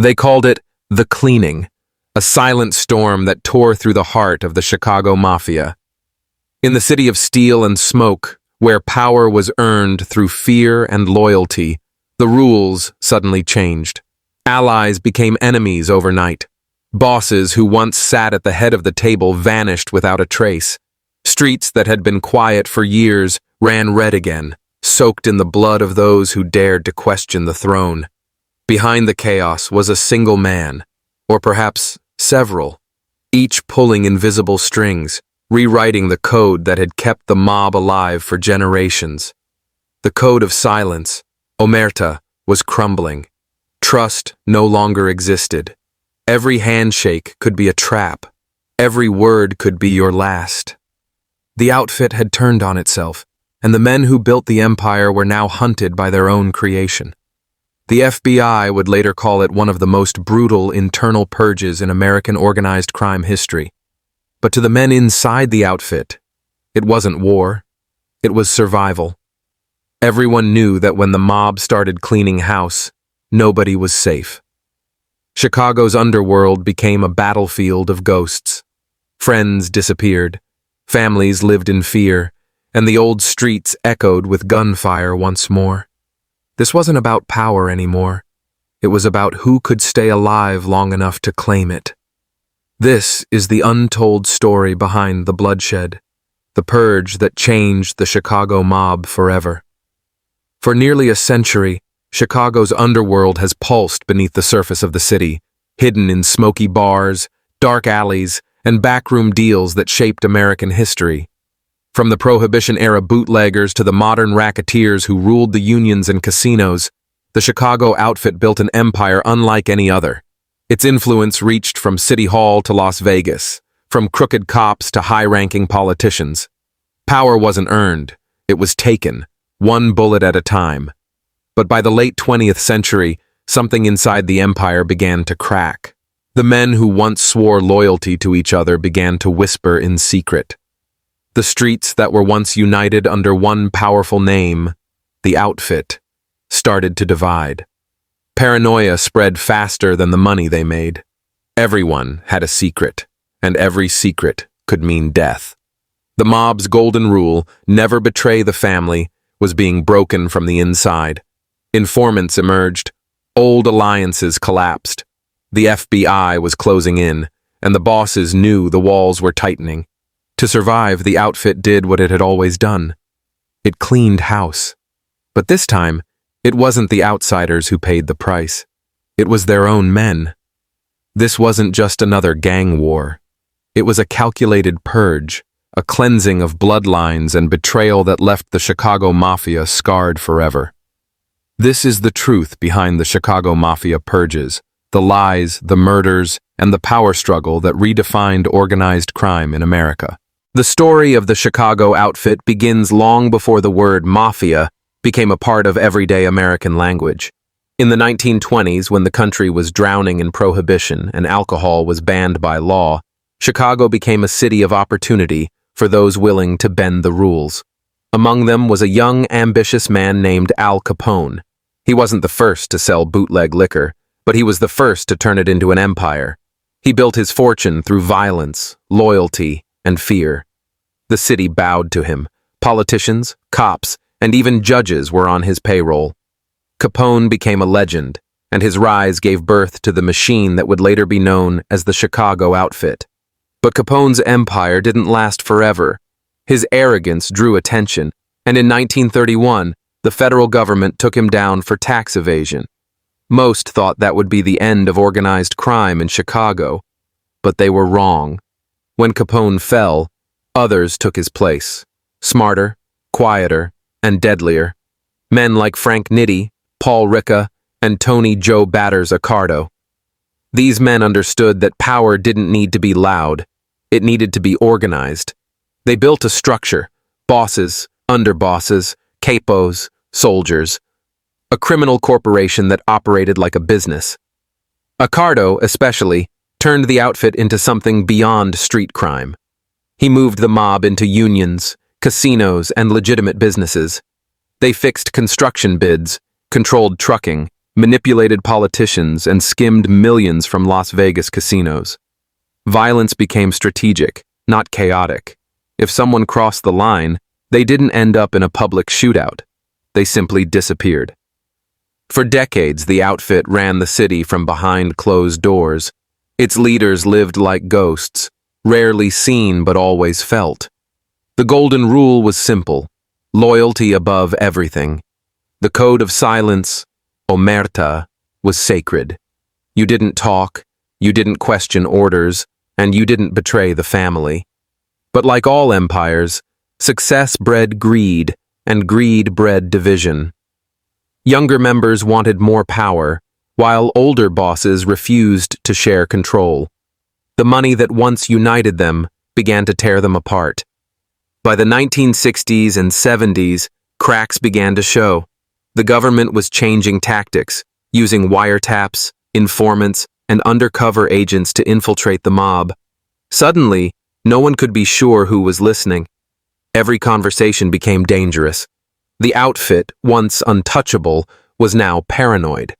They called it the cleaning, a silent storm that tore through the heart of the Chicago Mafia. In the city of steel and smoke, where power was earned through fear and loyalty, the rules suddenly changed. Allies became enemies overnight. Bosses who once sat at the head of the table vanished without a trace. Streets that had been quiet for years ran red again, soaked in the blood of those who dared to question the throne. Behind the chaos was a single man, or perhaps several, each pulling invisible strings, rewriting the code that had kept the mob alive for generations. The code of silence, omerta, was crumbling. Trust no longer existed. Every handshake could be a trap. Every word could be your last. The outfit had turned on itself, and the men who built the empire were now hunted by their own creation. The FBI would later call it one of the most brutal internal purges in American organized crime history. But to the men inside the outfit, it wasn't war. It was survival. Everyone knew that when the mob started cleaning house, nobody was safe. Chicago's underworld became a battlefield of ghosts. Friends disappeared, families lived in fear, and the old streets echoed with gunfire once more. This wasn't about power anymore. It was about who could stay alive long enough to claim it. This is the untold story behind the bloodshed, the purge that changed the Chicago mob forever. For nearly a century, Chicago's underworld has pulsed beneath the surface of the city, hidden in smoky bars, dark alleys, and backroom deals that shaped American history. From the Prohibition-era bootleggers to the modern racketeers who ruled the unions and casinos, the Chicago outfit built an empire unlike any other. Its influence reached from City Hall to Las Vegas, from crooked cops to high-ranking politicians. Power wasn't earned, it was taken, one bullet at a time. But by the late 20th century, something inside the empire began to crack. The men who once swore loyalty to each other began to whisper in secret. The streets that were once united under one powerful name, the outfit, started to divide. Paranoia spread faster than the money they made. Everyone had a secret, and every secret could mean death. The mob's golden rule, never betray the family, was being broken from the inside. Informants emerged. Old alliances collapsed. The FBI was closing in, and the bosses knew the walls were tightening. To survive, the outfit did what it had always done. It cleaned house. But this time, it wasn't the outsiders who paid the price. It was their own men. This wasn't just another gang war. It was a calculated purge, a cleansing of bloodlines and betrayal that left the Chicago Mafia scarred forever. This is the truth behind the Chicago Mafia purges, the lies, the murders, and the power struggle that redefined organized crime in America. The story of the Chicago outfit begins long before the word mafia became a part of everyday American language. In the 1920s, when the country was drowning in prohibition and alcohol was banned by law, Chicago became a city of opportunity for those willing to bend the rules. Among them was a young, ambitious man named Al Capone. He wasn't the first to sell bootleg liquor, but he was the first to turn it into an empire. He built his fortune through violence, loyalty, and fear. The city bowed to him. Politicians, cops, and even judges were on his payroll. Capone became a legend, and his rise gave birth to the machine that would later be known as the Chicago outfit. But Capone's empire didn't last forever. His arrogance drew attention, and in 1931, the federal government took him down for tax evasion. Most thought that would be the end of organized crime in Chicago, but they were wrong. When Capone fell, others took his place, smarter, quieter, and deadlier. Men like Frank Nitti, Paul Ricca, and Tony Joe Batters Accardo. These men understood that power didn't need to be loud, it needed to be organized. They built a structure, bosses, underbosses, capos, soldiers, a criminal corporation that operated like a business. Accardo, especially, turned the outfit into something beyond street crime. He moved the mob into unions, casinos, and legitimate businesses. They fixed construction bids, controlled trucking, manipulated politicians, and skimmed millions from Las Vegas casinos. Violence became strategic, not chaotic. If someone crossed the line, they didn't end up in a public shootout. They simply disappeared. For decades, the outfit ran the city from behind closed doors. Its leaders lived like ghosts, rarely seen but always felt. The golden rule was simple: loyalty above everything. The code of silence, omerta, was sacred. You didn't talk, you didn't question orders, and you didn't betray the family. But like all empires, success bred greed, and greed bred division. Younger members wanted more power, while older bosses refused to share control. The money that once united them began to tear them apart. By the 1960s and 70s, cracks began to show. The government was changing tactics, using wiretaps, informants, and undercover agents to infiltrate the mob. Suddenly, no one could be sure who was listening. Every conversation became dangerous. The outfit, once untouchable, was now paranoid.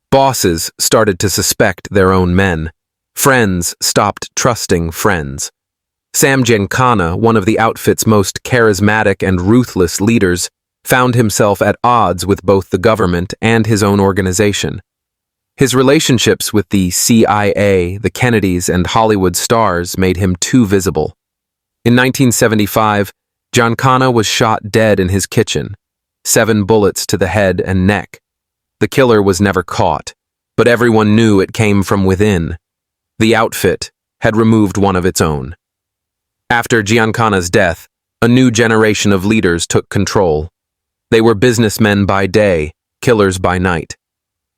Bosses started to suspect their own men. Friends stopped trusting friends. Sam Giancana, one of the outfit's most charismatic and ruthless leaders, found himself at odds with both the government and his own organization. His relationships with the CIA, the Kennedys, and Hollywood stars made him too visible. In 1975, Giancana was shot dead in his kitchen, 7 bullets to the head and neck. The killer was never caught, but everyone knew it came from within. The outfit had removed one of its own. After Giancana's death, a new generation of leaders took control. They were businessmen by day, killers by night.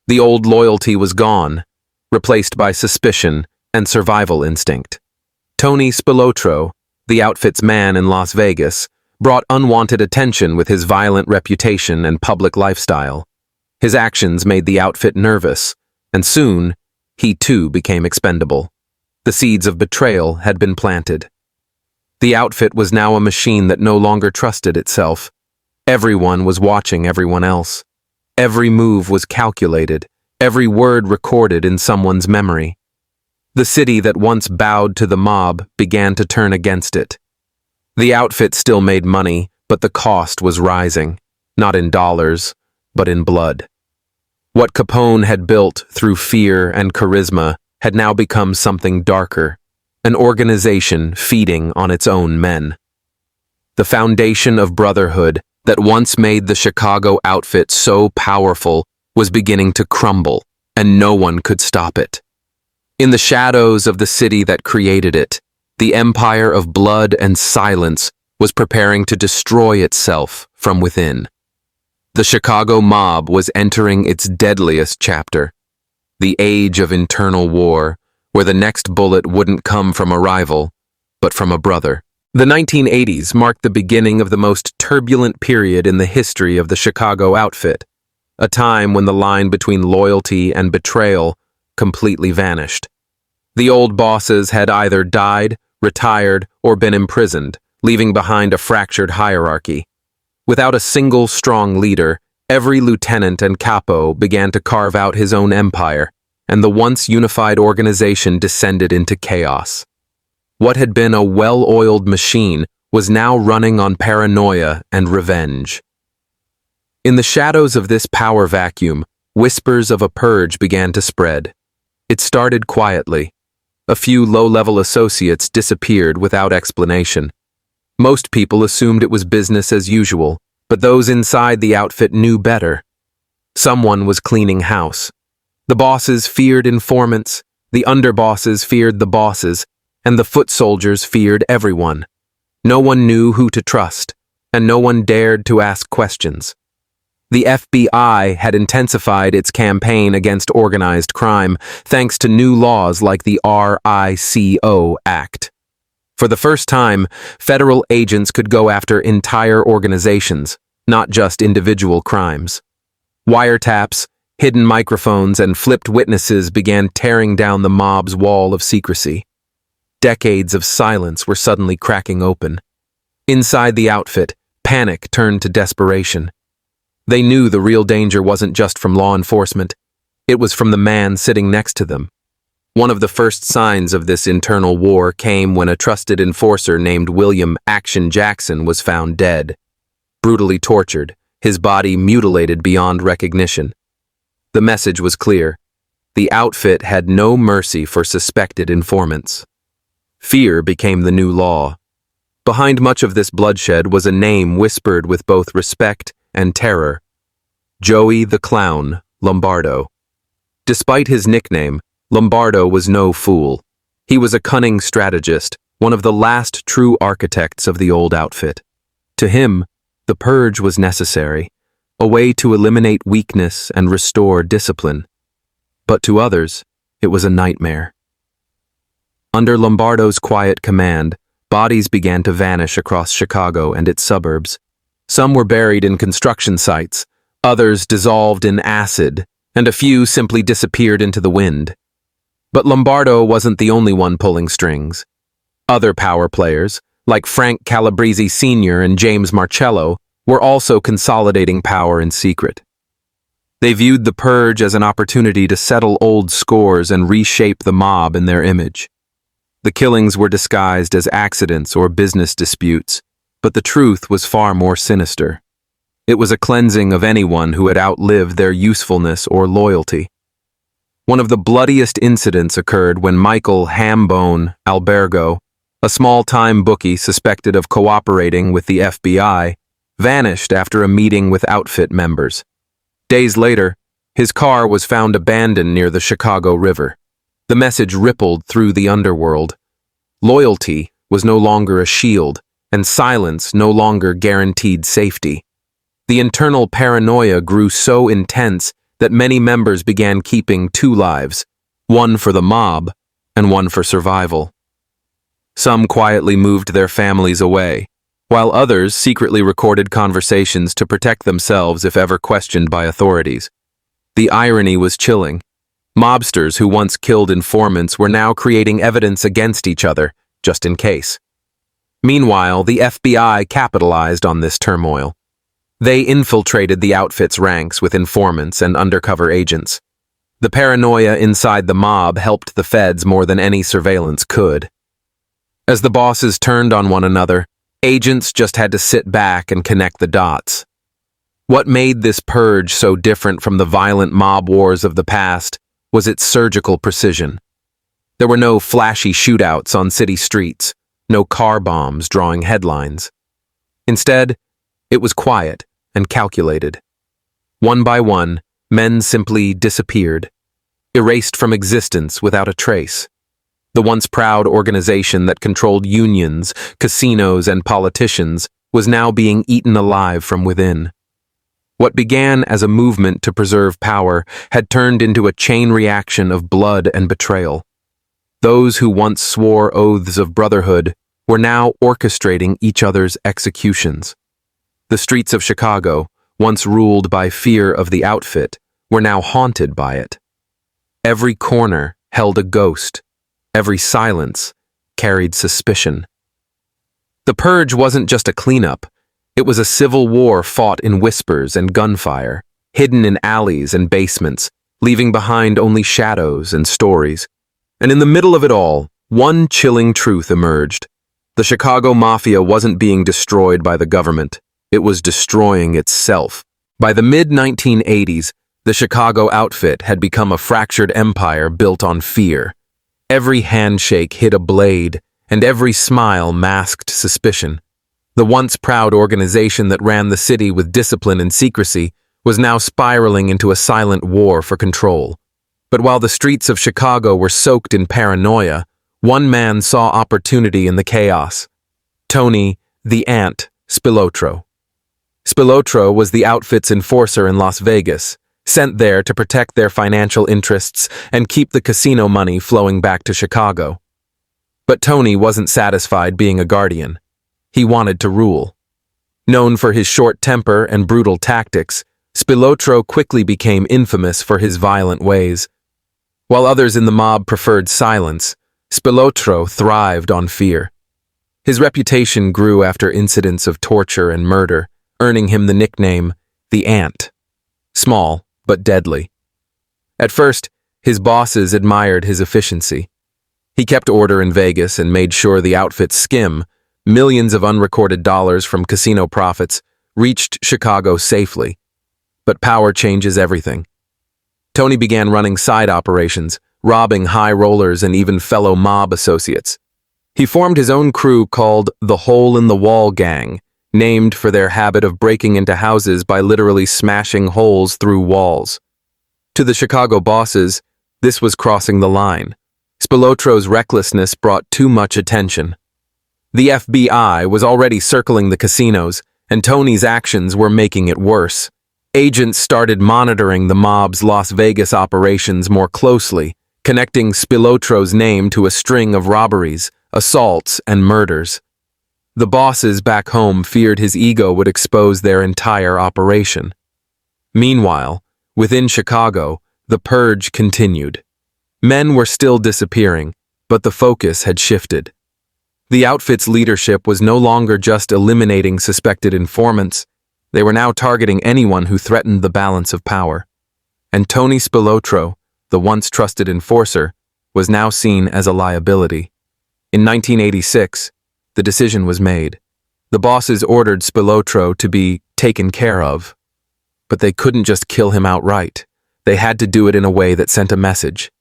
The old loyalty was gone, replaced by suspicion and survival instinct. Tony Spilotro, the outfit's man in Las Vegas, brought unwanted attention with his violent reputation and public lifestyle. His actions made the outfit nervous, and soon, he too became expendable. The seeds of betrayal had been planted. The outfit was now a machine that no longer trusted itself. Everyone was watching everyone else. Every move was calculated, every word recorded in someone's memory. The city that once bowed to the mob began to turn against it. The outfit still made money, but the cost was rising, not in dollars, but in blood. What Capone had built through fear and charisma had now become something darker, an organization feeding on its own men. The foundation of brotherhood that once made the Chicago outfit so powerful was beginning to crumble, and no one could stop it. In the shadows of the city that created it, the empire of blood and silence was preparing to destroy itself from within. The Chicago mob was entering its deadliest chapter, the age of internal war, where the next bullet wouldn't come from a rival, but from a brother. The 1980s marked the beginning of the most turbulent period in the history of the Chicago outfit, a time when the line between loyalty and betrayal completely vanished. The old bosses had either died, retired, or been imprisoned, leaving behind a fractured hierarchy. Without a single strong leader, every lieutenant and capo began to carve out his own empire, and the once unified organization descended into chaos. What had been a well-oiled machine was now running on paranoia and revenge. In the shadows of this power vacuum, whispers of a purge began to spread. It started quietly. A few low-level associates disappeared without explanation. Most people assumed it was business as usual, but those inside the outfit knew better. Someone was cleaning house. The bosses feared informants, the underbosses feared the bosses, and the foot soldiers feared everyone. No one knew who to trust, and no one dared to ask questions. The FBI had intensified its campaign against organized crime thanks to new laws like the RICO Act. For the first time, federal agents could go after entire organizations, not just individual crimes. Wiretaps, hidden microphones, and flipped witnesses began tearing down the mob's wall of secrecy. Decades of silence were suddenly cracking open. Inside the outfit, panic turned to desperation. They knew the real danger wasn't just from law enforcement, It was from the man sitting next to them. One of the first signs of this internal war came when a trusted enforcer named William Action Jackson was found dead, brutally tortured, his body mutilated beyond recognition. The message was clear. The outfit had no mercy for suspected informants. Fear became the new law. Behind much of this bloodshed was a name whispered with both respect and terror: Joey the Clown Lombardo. Despite his nickname, Lombardo was no fool. He was a cunning strategist, one of the last true architects of the old outfit. To him, the purge was necessary, a way to eliminate weakness and restore discipline. But to others, it was a nightmare. Under Lombardo's quiet command, bodies began to vanish across Chicago and its suburbs. Some were buried in construction sites, others dissolved in acid, and a few simply disappeared into the wind. But Lombardo wasn't the only one pulling strings. Other power players, like Frank Calabrese Sr. and James Marcello, were also consolidating power in secret. They viewed the purge as an opportunity to settle old scores and reshape the mob in their image. The killings were disguised as accidents or business disputes, but the truth was far more sinister. It was a cleansing of anyone who had outlived their usefulness or loyalty. One of the bloodiest incidents occurred when Michael Hambone Albergo, a small-time bookie suspected of cooperating with the FBI, vanished after a meeting with outfit members. Days later, his car was found abandoned near the Chicago River. The message rippled through the underworld. Loyalty was no longer a shield, and silence no longer guaranteed safety. The internal paranoia grew so intense that many members began keeping two lives, one for the mob and one for survival. Some quietly moved their families away, while others secretly recorded conversations to protect themselves if ever questioned by authorities. The irony was chilling. Mobsters who once killed informants were now creating evidence against each other, just in case. Meanwhile, the FBI capitalized on this turmoil. They infiltrated the outfit's ranks with informants and undercover agents. The paranoia inside the mob helped the feds more than any surveillance could. As the bosses turned on one another, agents just had to sit back and connect the dots. What made this purge so different from the violent mob wars of the past was its surgical precision. There were no flashy shootouts on city streets, no car bombs drawing headlines. Instead, it was quiet and calculated. One by one, men simply disappeared, erased from existence without a trace. The once proud organization that controlled unions, casinos, and politicians was now being eaten alive from within. What began as a movement to preserve power had turned into a chain reaction of blood and betrayal. Those who once swore oaths of brotherhood were now orchestrating each other's executions. The streets of Chicago, once ruled by fear of the outfit, were now haunted by it. Every corner held a ghost. Every silence carried suspicion. The purge wasn't just a cleanup. It was a civil war fought in whispers and gunfire, hidden in alleys and basements, leaving behind only shadows and stories. And in the middle of it all, one chilling truth emerged. The Chicago Mafia wasn't being destroyed by the government. It was destroying itself. By the mid-1980s, the Chicago outfit had become a fractured empire built on fear. Every handshake hid a blade, and every smile masked suspicion. The once proud organization that ran the city with discipline and secrecy was now spiraling into a silent war for control. But while the streets of Chicago were soaked in paranoia, one man saw opportunity in the chaos. Tony, the Ant, Spilotro. Spilotro was the outfit's enforcer in Las Vegas, sent there to protect their financial interests and keep the casino money flowing back to Chicago. But Tony wasn't satisfied being a guardian. He wanted to rule. Known for his short temper and brutal tactics, Spilotro quickly became infamous for his violent ways. While others in the mob preferred silence, Spilotro thrived on fear. His reputation grew after incidents of torture and murder, earning him the nickname, the Ant. Small, but deadly. At first, his bosses admired his efficiency. He kept order in Vegas and made sure the outfit's skim, millions of unrecorded dollars from casino profits, reached Chicago safely. But power changes everything. Tony began running side operations, robbing high rollers and even fellow mob associates. He formed his own crew called the Hole-in-the-Wall Gang, named for their habit of breaking into houses by literally smashing holes through walls. To the Chicago bosses, this was crossing the line. Spilotro's recklessness brought too much attention. The FBI was already circling the casinos, and Tony's actions were making it worse. Agents started monitoring the mob's Las Vegas operations more closely, connecting Spilotro's name to a string of robberies, assaults, and murders. The bosses back home feared his ego would expose their entire operation. Meanwhile, within Chicago, the purge continued. Men were still disappearing, but the focus had shifted. The outfit's leadership was no longer just eliminating suspected informants. They were now targeting anyone who threatened the balance of power. And Tony Spilotro, the once trusted enforcer, was now seen as a liability. In 1986, the decision was made. The bosses ordered Spilotro to be taken care of. But they couldn't just kill him outright. They had to do it in a way that sent a message.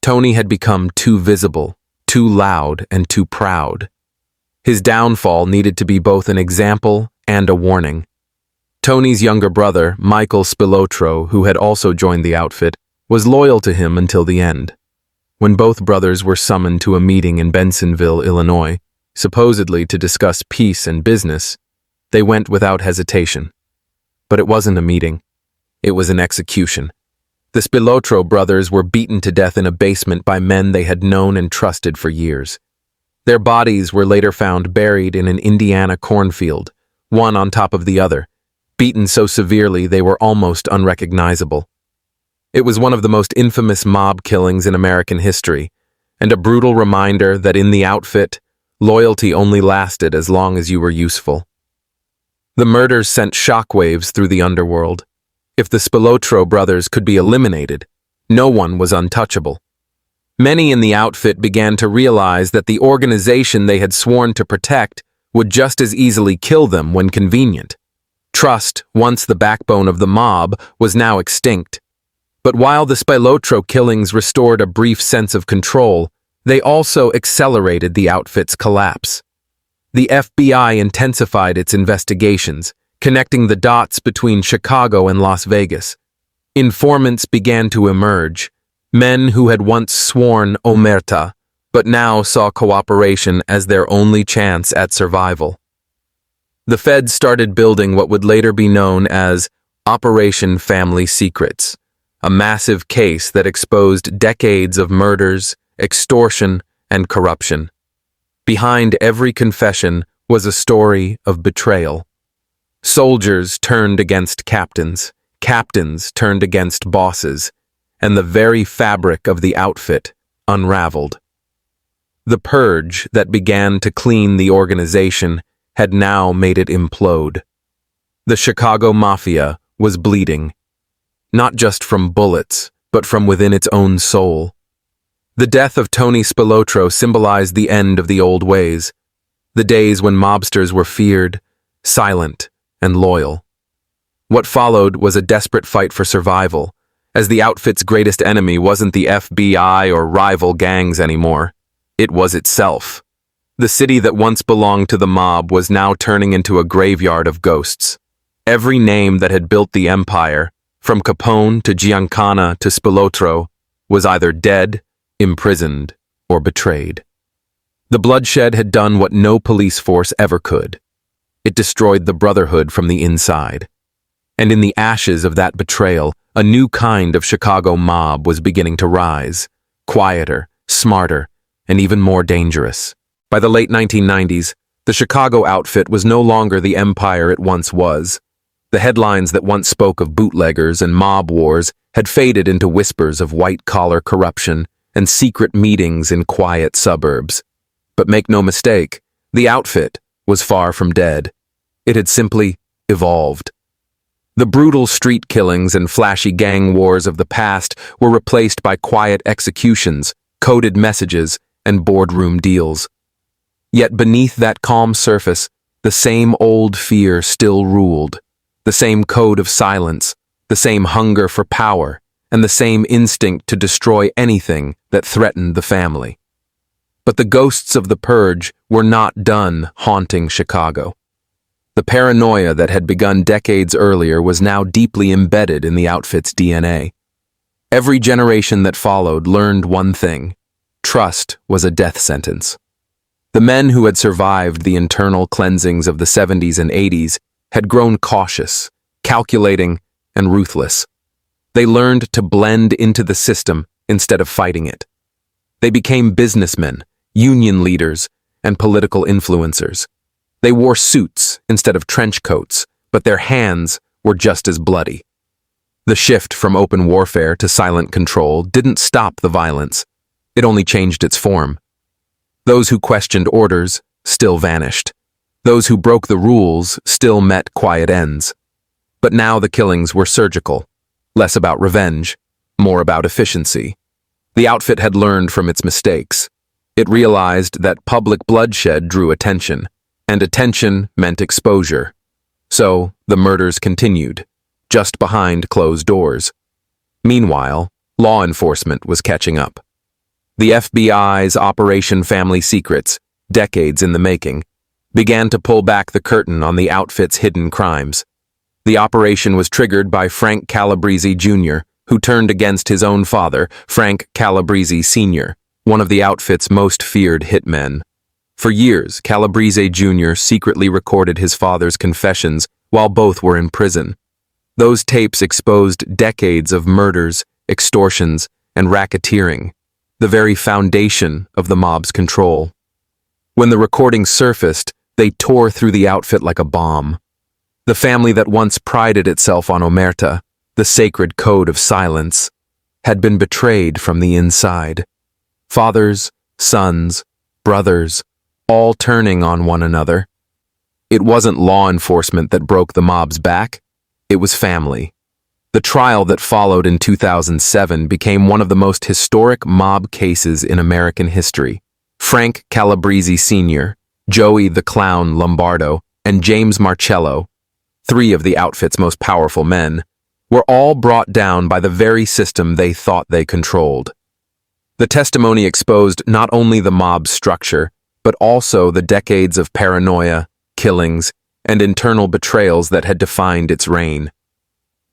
Tony had become too visible, too loud, and too proud. His downfall needed to be both an example and a warning. Tony's younger brother, Michael Spilotro, who had also joined the outfit, was loyal to him until the end. When both brothers were summoned to a meeting in Bensonville, Illinois, supposedly to discuss peace and business, they went without hesitation. But it wasn't a meeting. It was an execution. The Spilotro brothers were beaten to death in a basement by men they had known and trusted for years. Their bodies were later found buried in an Indiana cornfield, one on top of the other, beaten so severely they were almost unrecognizable. It was one of the most infamous mob killings in American history, and a brutal reminder that in the outfit, loyalty only lasted as long as you were useful. The murders sent shockwaves through the underworld. If the Spilotro brothers could be eliminated, no one was untouchable. Many in the outfit began to realize that the organization they had sworn to protect would just as easily kill them when convenient. Trust, once the backbone of the mob, was now extinct. But while the Spilotro killings restored a brief sense of control, they also accelerated the outfit's collapse. The FBI intensified its investigations, connecting the dots between Chicago and Las Vegas. Informants began to emerge, men who had once sworn omerta, but now saw cooperation as their only chance at survival. The feds started building what would later be known as Operation Family Secrets, a massive case that exposed decades of murders, extortion, and corruption. Behind every confession was a story of betrayal. Soldiers turned against captains, captains turned against bosses, and the very fabric of the outfit unraveled. The purge that began to clean the organization had now made it implode. The Chicago Mafia was bleeding, not just from bullets, but from within its own soul. The death of Tony Spilotro symbolized the end of the old ways, the days when mobsters were feared, silent, and loyal. What followed was a desperate fight for survival, as the outfit's greatest enemy wasn't the FBI or rival gangs anymore. It was itself. The city that once belonged to the mob was now turning into a graveyard of ghosts. Every name that had built the empire, from Capone to Giancana to Spilotro, was either dead, imprisoned, or betrayed. The bloodshed had done what no police force ever could. It destroyed the brotherhood from the inside. And in the ashes of that betrayal, a new kind of Chicago mob was beginning to rise, quieter, smarter, and even more dangerous. By the late 1990s, the Chicago outfit was no longer the empire it once was. The headlines that once spoke of bootleggers and mob wars had faded into whispers of white-collar corruption and secret meetings in quiet suburbs. But make no mistake, the outfit was far from dead. It had simply evolved. The brutal street killings and flashy gang wars of the past were replaced by quiet executions, coded messages, and boardroom deals. Yet beneath that calm surface, the same old fear still ruled, the same code of silence, the same hunger for power, and the same instinct to destroy anything that threatened the family. But the ghosts of the Purge were not done haunting Chicago. The paranoia that had begun decades earlier was now deeply embedded in the outfit's DNA. Every generation that followed learned one thing: trust was a death sentence. The men who had survived the internal cleansings of the 70s and 80s had grown cautious, calculating, and ruthless. They learned to blend into the system instead of fighting it. They became businessmen, union leaders, and political influencers. They wore suits instead of trench coats, but their hands were just as bloody. The shift from open warfare to silent control didn't stop the violence. It only changed its form. Those who questioned orders still vanished. Those who broke the rules still met quiet ends. But now the killings were surgical, less about revenge, more about efficiency. The outfit had learned from its mistakes. It realized that public bloodshed drew attention, and attention meant exposure. So the murders continued, just behind closed doors. Meanwhile, law enforcement was catching up. The FBI's Operation Family Secrets, decades in the making, began to pull back the curtain on the outfit's hidden crimes. The operation was triggered by Frank Calabrese Jr., who turned against his own father, Frank Calabrese Sr., one of the outfit's most feared hitmen. For years, Calabrese Jr. secretly recorded his father's confessions while both were in prison. Those tapes exposed decades of murders, extortions, and racketeering, the very foundation of the mob's control. When the recordings surfaced, they tore through the outfit like a bomb. The family that once prided itself on omerta, the sacred code of silence, had been betrayed from the inside. Fathers, sons, brothers, all turning on one another. It wasn't law enforcement that broke the mob's back, it was family. The trial that followed in 2007 became one of the most historic mob cases in American history. Frank Calabrese Sr., Joey the Clown Lombardo, and James Marcello, three of the outfit's most powerful men, were all brought down by the very system they thought they controlled. The testimony exposed not only the mob's structure, but also the decades of paranoia, killings, and internal betrayals that had defined its reign.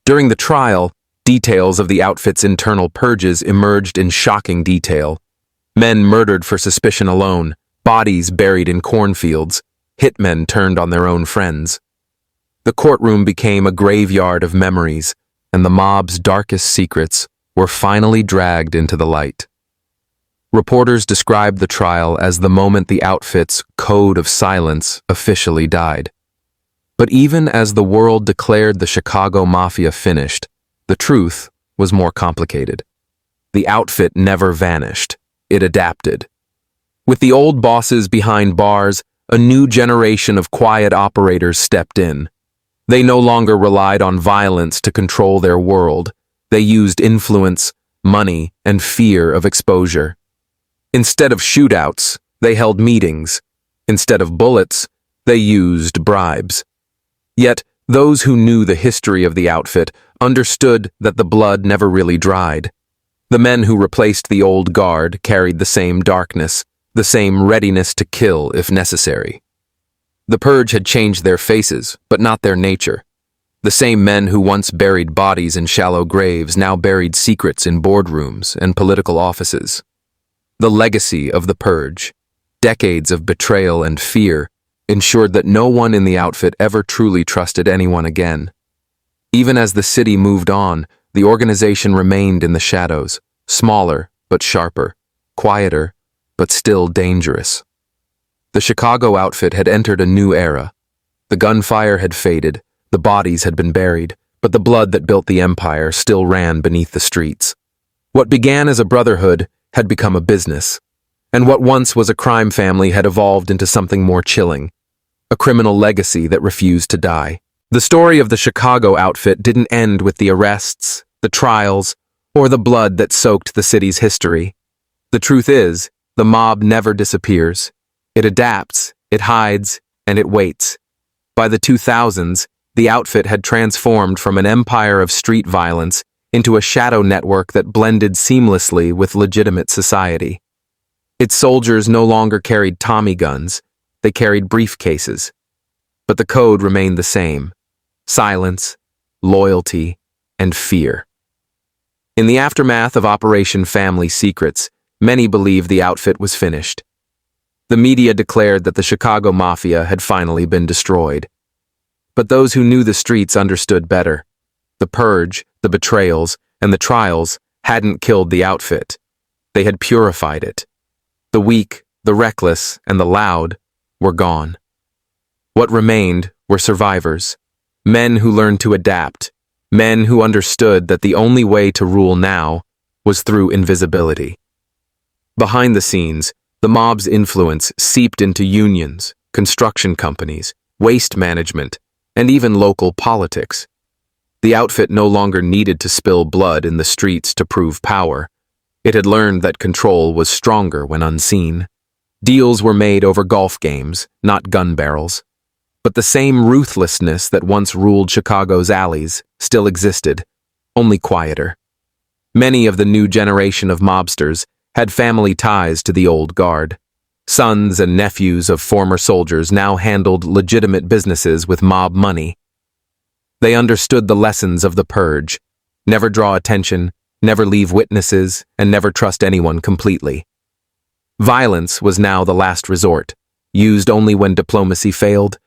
During the trial, details of the outfit's internal purges emerged in shocking detail. Men murdered for suspicion alone, bodies buried in cornfields, hitmen turned on their own friends. The courtroom became a graveyard of memories, and the mob's darkest secrets were finally dragged into the light. Reporters described the trial as the moment the outfit's code of silence officially died. But even as the world declared the Chicago Mafia finished, the truth was more complicated. The outfit never vanished. It adapted. With the old bosses behind bars, a new generation of quiet operators stepped in. They no longer relied on violence to control their world. They used influence, money, and fear of exposure. Instead of shootouts, they held meetings. Instead of bullets, they used bribes. Yet, those who knew the history of the outfit understood that the blood never really dried. The men who replaced the old guard carried the same darkness, the same readiness to kill if necessary. The Purge had changed their faces, but not their nature. The same men who once buried bodies in shallow graves now buried secrets in boardrooms and political offices. The legacy of the Purge, decades of betrayal and fear, ensured that no one in the outfit ever truly trusted anyone again. Even as the city moved on, the organization remained in the shadows, smaller but sharper, quieter but still dangerous. The Chicago outfit had entered a new era. The gunfire had faded, the bodies had been buried, but the blood that built the empire still ran beneath the streets. What began as a brotherhood had become a business, and what once was a crime family had evolved into something more chilling, a criminal legacy that refused to die. The story of the Chicago outfit didn't end with the arrests, the trials, or the blood that soaked the city's history. The truth is, the mob never disappears. It adapts, it hides, and it waits. By the 2000s, the outfit had transformed from an empire of street violence into a shadow network that blended seamlessly with legitimate society. Its soldiers no longer carried Tommy guns, they carried briefcases. But the code remained the same: silence, loyalty, and fear. In the aftermath of Operation Family Secrets, many believed the outfit was finished. The media declared that the Chicago Mafia had finally been destroyed. But those who knew the streets understood better. The Purge, the betrayals, and the trials hadn't killed the outfit. They had purified it. The weak, the reckless, and the loud were gone. What remained were survivors, men who learned to adapt, men who understood that the only way to rule now was through invisibility. Behind the scenes, the mob's influence seeped into unions, construction companies, waste management, and even local politics. The outfit no longer needed to spill blood in the streets to prove power. It had learned that control was stronger when unseen. Deals were made over golf games, not gun barrels. But the same ruthlessness that once ruled Chicago's alleys still existed, only quieter. Many of the new generation of mobsters had family ties to the old guard. Sons and nephews of former soldiers now handled legitimate businesses with mob money. They understood the lessons of the Purge: never draw attention, never leave witnesses, and never trust anyone completely. Violence was now the last resort, used only when diplomacy failed.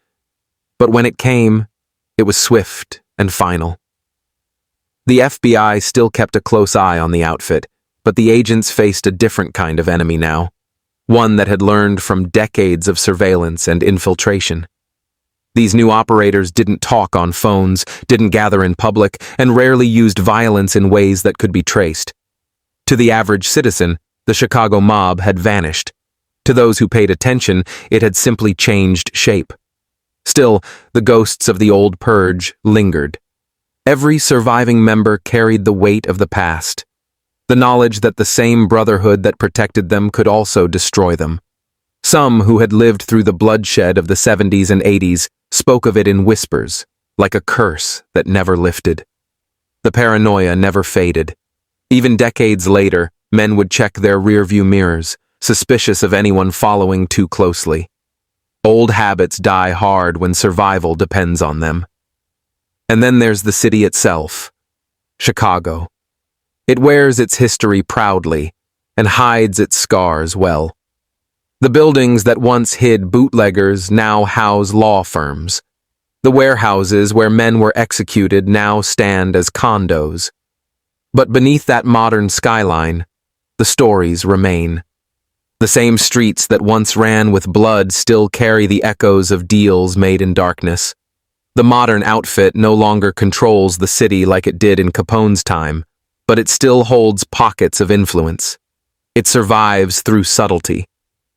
But when it came, it was swift and final. The FBI still kept a close eye on the outfit, but the agents faced a different kind of enemy now, one that had learned from decades of surveillance and infiltration. These new operators didn't talk on phones, didn't gather in public, and rarely used violence in ways that could be traced. To the average citizen, the Chicago mob had vanished. To those who paid attention, it had simply changed shape. Still, the ghosts of the old Purge lingered. Every surviving member carried the weight of the past, the knowledge that the same brotherhood that protected them could also destroy them. Some who had lived through the bloodshed of the 70s and 80s spoke of it in whispers, like a curse that never lifted. The paranoia never faded. Even decades later, men would check their rearview mirrors, suspicious of anyone following too closely. Old habits die hard when survival depends on them. And then there's the city itself, Chicago. It wears its history proudly and hides its scars well. The buildings that once hid bootleggers now house law firms. The warehouses where men were executed now stand as condos. But beneath that modern skyline, the stories remain. The same streets that once ran with blood still carry the echoes of deals made in darkness. The modern outfit no longer controls the city like it did in Capone's time, but it still holds pockets of influence. It survives through subtlety,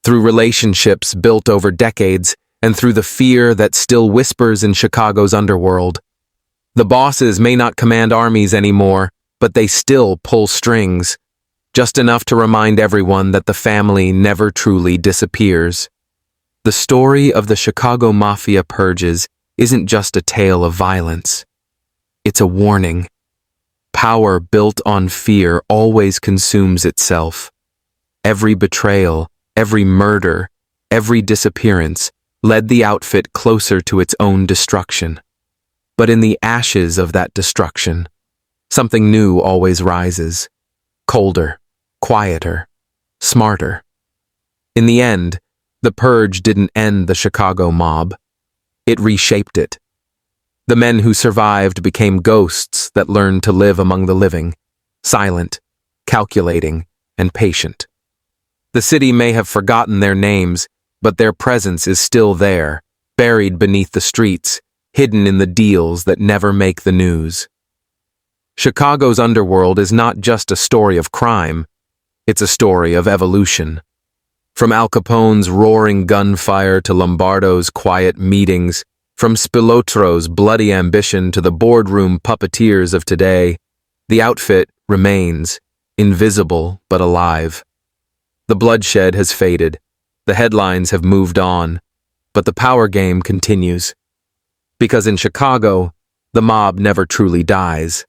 through relationships built over decades, and through the fear that still whispers in Chicago's underworld. The bosses may not command armies anymore, but they still pull strings, just enough to remind everyone that the family never truly disappears. The story of the Chicago Mafia Purges isn't just a tale of violence. It's a warning. Power built on fear always consumes itself. Every betrayal, every murder, every disappearance led the outfit closer to its own destruction. But in the ashes of that destruction, something new always rises. Colder, quieter, smarter. In the end, the Purge didn't end the Chicago mob. It reshaped it. The men who survived became ghosts that learned to live among the living, silent, calculating, and patient. The city may have forgotten their names, but their presence is still there, buried beneath the streets, hidden in the deals that never make the news. Chicago's underworld is not just a story of crime, it's a story of evolution. From Al Capone's roaring gunfire to Lombardo's quiet meetings, From Spilotro's bloody ambition to the boardroom puppeteers of today, the outfit remains, invisible but alive. The bloodshed has faded, the headlines have moved on, but the power game continues. Because in Chicago, the mob never truly dies.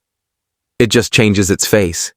It just changes its face.